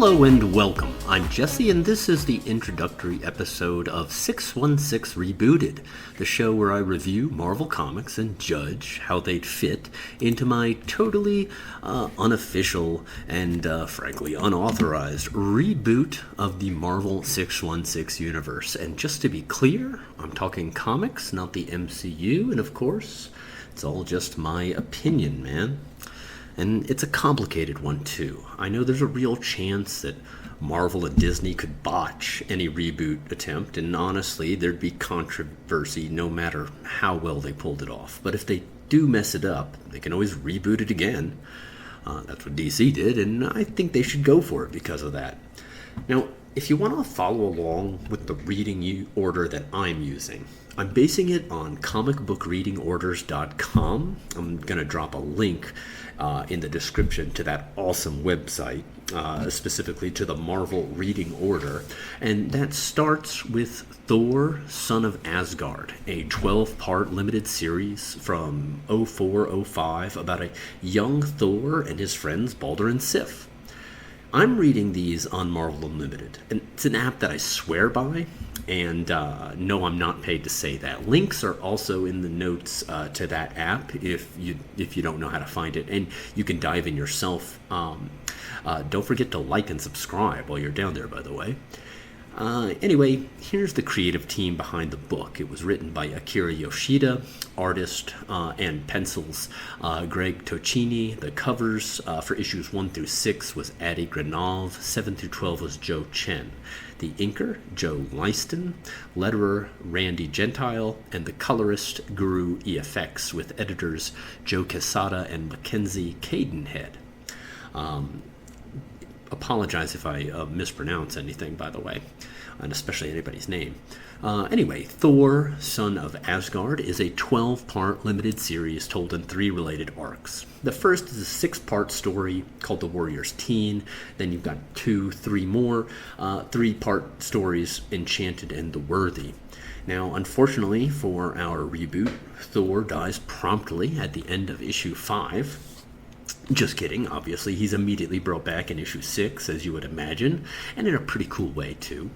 Hello and welcome. I'm Jesse, and this is the introductory episode of 616 Rebooted, the show where I review Marvel Comics and judge how they'd fit into my totally unofficial and frankly unauthorized reboot of the Marvel 616 universe. And just to be clear, I'm talking comics, not the MCU, and of course, it's all just my opinion, man. And it's a complicated one, too. I know there's a real chance that Marvel and Disney could botch any reboot attempt, and honestly, there'd be controversy no matter how well they pulled it off. But if they do mess it up, they can always reboot it again. That's what DC did, and I think they should go for it because of that. Now, if you want to follow along with the reading order that I'm using, I'm basing it on comicbookreadingorders.com. I'm going to drop a link in the description to that awesome website, specifically to the Marvel reading order. And that starts with Thor, Son of Asgard, a 12-part limited series from 04-05 about a young Thor and his friends Balder and Sif. I'm reading these on Marvel Unlimited, and it's an app that I swear by, and no, I'm not paid to say that. Links are also in the notes to that app if you don't know how to find it, and you can dive in yourself. Don't forget to like and subscribe while you're down there, by the way. Anyway, here's the creative team behind the book. It was written by Akira Yoshida, artist and pencils Greg Tocchini. The covers for issues 1 through 6 was Adi Granov. 7 through 12 was Joe Chen. The inker, Joe Leiston. Letterer, Randy Gentile. And the colorist, Guru EFX, with editors Joe Quesada and Mackenzie Cadenhead. Apologize if I mispronounce anything, by the way, and especially anybody's name. Anyway, Thor, Son of Asgard is a 12-part limited series told in 3 related arcs. The first is a 6-part story called The Warrior's Teen. Then you've got 3 more 3-part stories, Enchanted and The Worthy. Now, unfortunately for our reboot, Thor dies promptly at the end of issue 5. Just kidding, obviously. He's immediately brought back in issue 6, as you would imagine, and in a pretty cool way, too.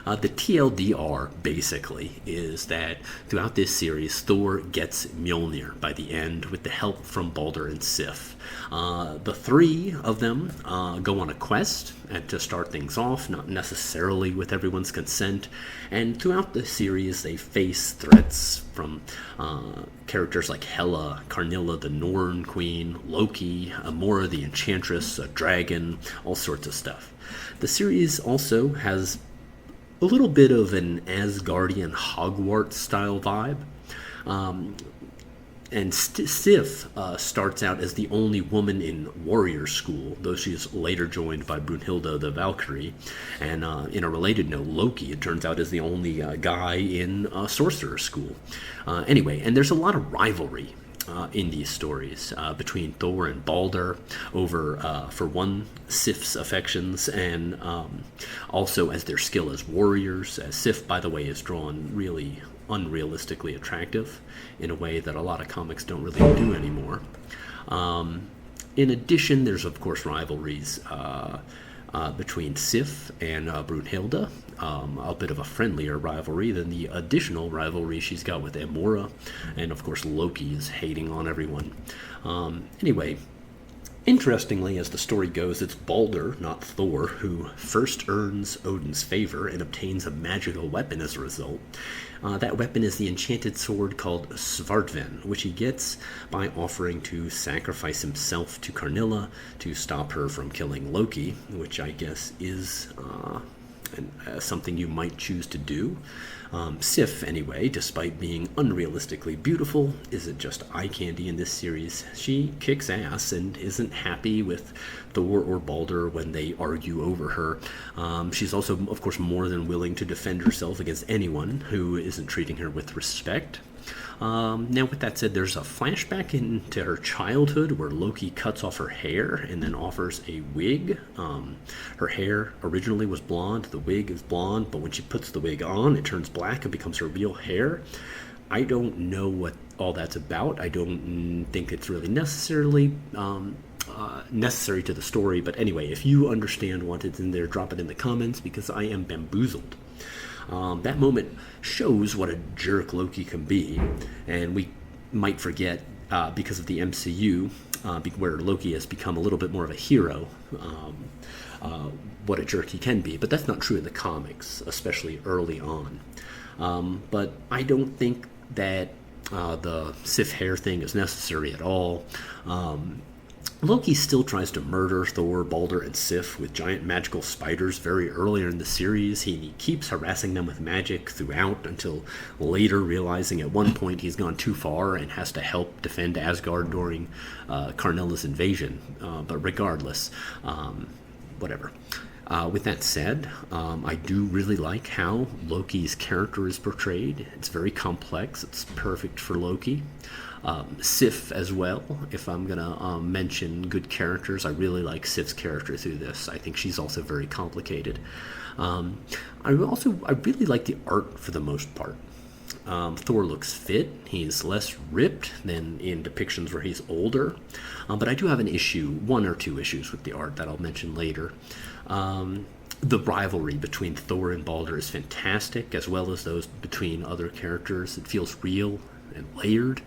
The TLDR, basically, is that throughout this series, Thor gets Mjolnir by the end with the help from Balder and Sif. The 3 of them go on a quest to start things off, not necessarily with everyone's consent, and throughout the series, they face threats from characters like Hela, Karnilla the Norn Queen, Loki, Amora the Enchantress, a dragon, all sorts of stuff. The series also has a little bit of an Asgardian Hogwarts style vibe. And Sif starts out as the only woman in warrior school, though she is later joined by Brunhilde the Valkyrie. And in a related note, Loki, it turns out, is the only guy in sorcerer school. Anyway, and there's a lot of rivalry in these stories between Thor and Balder over, for one, Sif's affections, and also as their skill as warriors. Sif, by the way, is drawn really unrealistically attractive in a way that a lot of comics don't really do anymore. In addition, there's of course rivalries between Sif and Brunhilde, a bit of a friendlier rivalry than the additional rivalry she's got with Amora, and of course Loki is hating on everyone. Anyway, interestingly, as the story goes, it's Balder, not Thor, who first earns Odin's favor and obtains a magical weapon as a result. That weapon is the enchanted sword called Svartven, which he gets by offering to sacrifice himself to Karnilla to stop her from killing Loki, which I guess is something you might choose to do. Sif, anyway, despite being unrealistically beautiful, isn't just eye candy in this series. She kicks ass and isn't happy with Thor or Balder when they argue over her. She's also, of course, more than willing to defend herself against anyone who isn't treating her with respect. Now, with that said, there's a flashback into her childhood where Loki cuts off her hair and then offers a wig. Her hair originally was blonde, the wig is blonde, but when she puts the wig on, it turns black and becomes her real hair. I don't know what all that's about. I don't think it's really necessarily necessary to the story. But anyway, if you understand what is in there, drop it in the comments, because I am bamboozled. That moment shows what a jerk Loki can be, and we might forget, because of the MCU, where Loki has become a little bit more of a hero, what a jerk he can be. But that's not true in the comics, especially early on. But I don't think that the Sif hair thing is necessary at all. Loki still tries to murder Thor, Balder, and Sif with giant magical spiders very earlier in the series. He keeps harassing them with magic throughout, until later realizing at one point he's gone too far and has to help defend Asgard during Karnella's invasion. But regardless, whatever. With that said, I do really like how Loki's character is portrayed. It's very complex. It's perfect for Loki. Sif as well. If I'm gonna mention good characters, I really like Sif's character through this. I think she's also very complicated. I really like the art for the most part. Thor looks fit. He's less ripped than in depictions where he's older. But I do have one or two issues with the art that I'll mention later. The rivalry between Thor and Balder is fantastic, as well as those between other characters. It feels real and layered.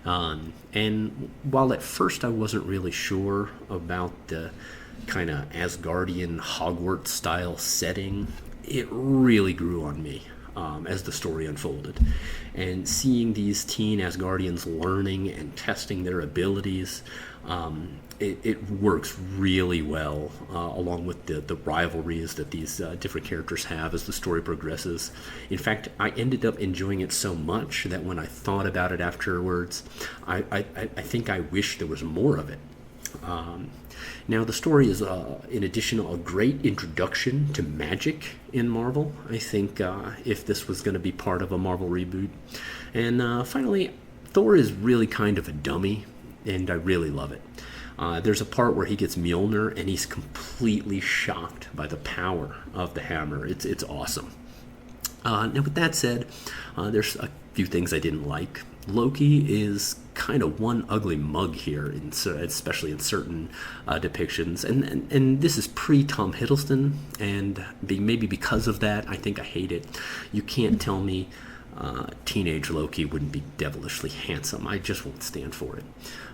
And while at first I wasn't really sure about the kind of Asgardian Hogwarts style setting, it really grew on me as the story unfolded. And seeing these teen Asgardians learning and testing their abilities, it works really well, along with the rivalries that these different characters have as the story progresses. In fact, I ended up enjoying it so much that when I thought about it afterwards, I think I wish there was more of it. Now, the story is, in addition, a great introduction to magic in Marvel. I think if this was going to be part of a Marvel reboot. And finally, Thor is really kind of a dummy, and I really love it. There's a part where he gets Mjolnir, and he's completely shocked by the power of the hammer. It's awesome. Now, with that said, there's a few things I didn't like. Loki is kind of one ugly mug here, especially in certain depictions. And this is pre-Tom Hiddleston, and maybe because of that, I think I hate it. You can't tell me teenage Loki wouldn't be devilishly handsome. I just won't stand for it.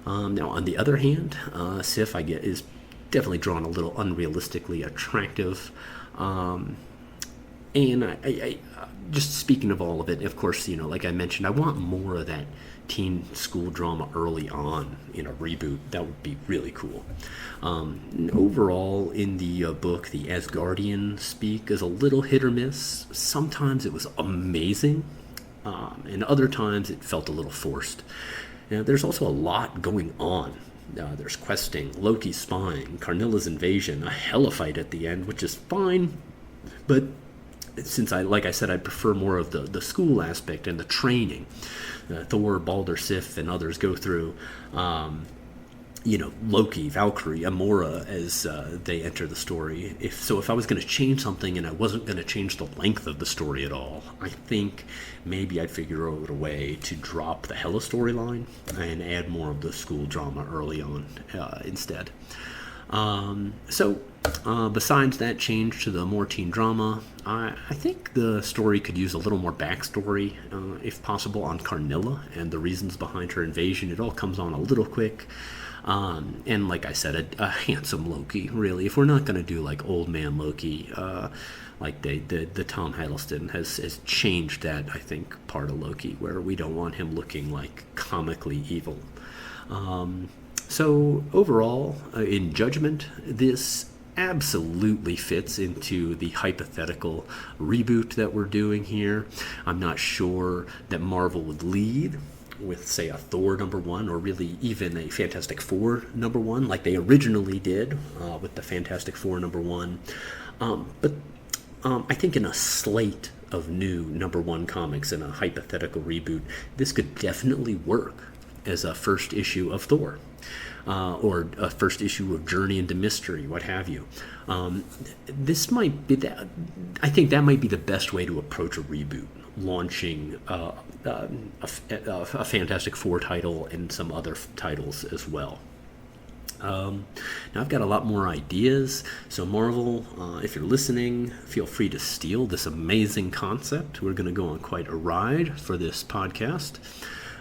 Now, on the other hand, Sif, I get, is definitely drawn a little unrealistically attractive. And I just speaking of all of it, of course, like I mentioned, I want more of that teen school drama early on in a reboot. That would be really cool. Overall, in the book, the Asgardian speak is a little hit or miss. Sometimes it was amazing, and other times it felt a little forced. Now, there's also a lot going on. There's questing, Loki's spying, Karnella's invasion, a hella fight at the end, which is fine, but since like I said, I prefer more of the school aspect and the training. Thor, Balder, Sif, and others go through. Loki, Valkyrie, Amora as they enter the story. If I was going to change something and I wasn't going to change the length of the story at all, I think maybe I'd figure out a way to drop the Hela storyline and add more of the school drama early on instead. Besides that change to the more teen drama, I think the story could use a little more backstory, if possible, on Karnilla and the reasons behind her invasion. It all comes on a little quick. And like I said, a handsome Loki, really. If we're not going to do like old man Loki, like the Tom Hiddleston has changed that, I think, part of Loki, where we don't want him looking like comically evil. So overall, in judgment, this absolutely fits into the hypothetical reboot that we're doing here. I'm not sure that Marvel would lead with, say, a Thor #1, or really even a Fantastic Four #1, like they originally did with the Fantastic Four #1. But I think in a slate of new #1 comics in a hypothetical reboot, this could definitely work as a first issue of Thor. Or a first issue of Journey into Mystery, what have you. This might be that. I think that might be the best way to approach a reboot, launching a Fantastic Four title and some other titles as well. Now, I've got a lot more ideas, so Marvel, if you're listening, feel free to steal this amazing concept. We're going to go on quite a ride for this podcast.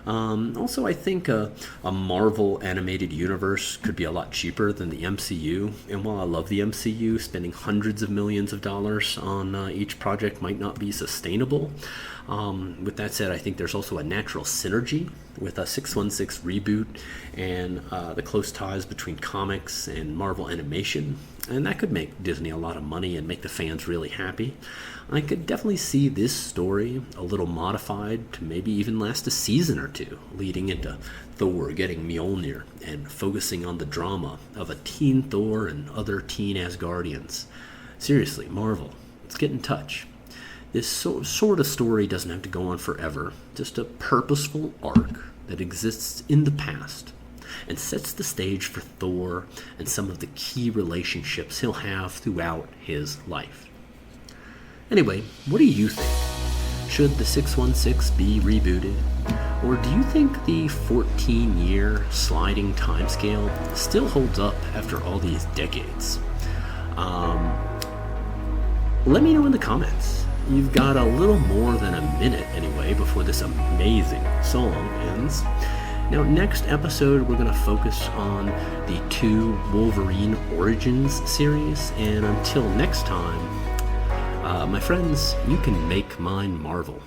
Also, I think a Marvel animated universe could be a lot cheaper than the MCU. And while I love the MCU, spending hundreds of millions of dollars on each project might not be sustainable. With that said, I think there's also a natural synergy with a 616 Reboot and the close ties between comics and Marvel animation. And that could make Disney a lot of money and make the fans really happy. I could definitely see this story a little modified to maybe even last a season or two, leading into Thor getting Mjolnir and focusing on the drama of a teen Thor and other teen Asgardians. Seriously, Marvel, let's get in touch. This sort of story doesn't have to go on forever, just a purposeful arc that exists in the past and sets the stage for Thor and some of the key relationships he'll have throughout his life. Anyway, what do you think? Should the 616 be rebooted? Or do you think the 14-year sliding timescale still holds up after all these decades? Let me know in the comments. You've got a little more than a minute anyway before this amazing song ends. Now, next episode, we're going to focus on the 2 Wolverine Origins series. And until next time, my friends, you can make mine Marvel.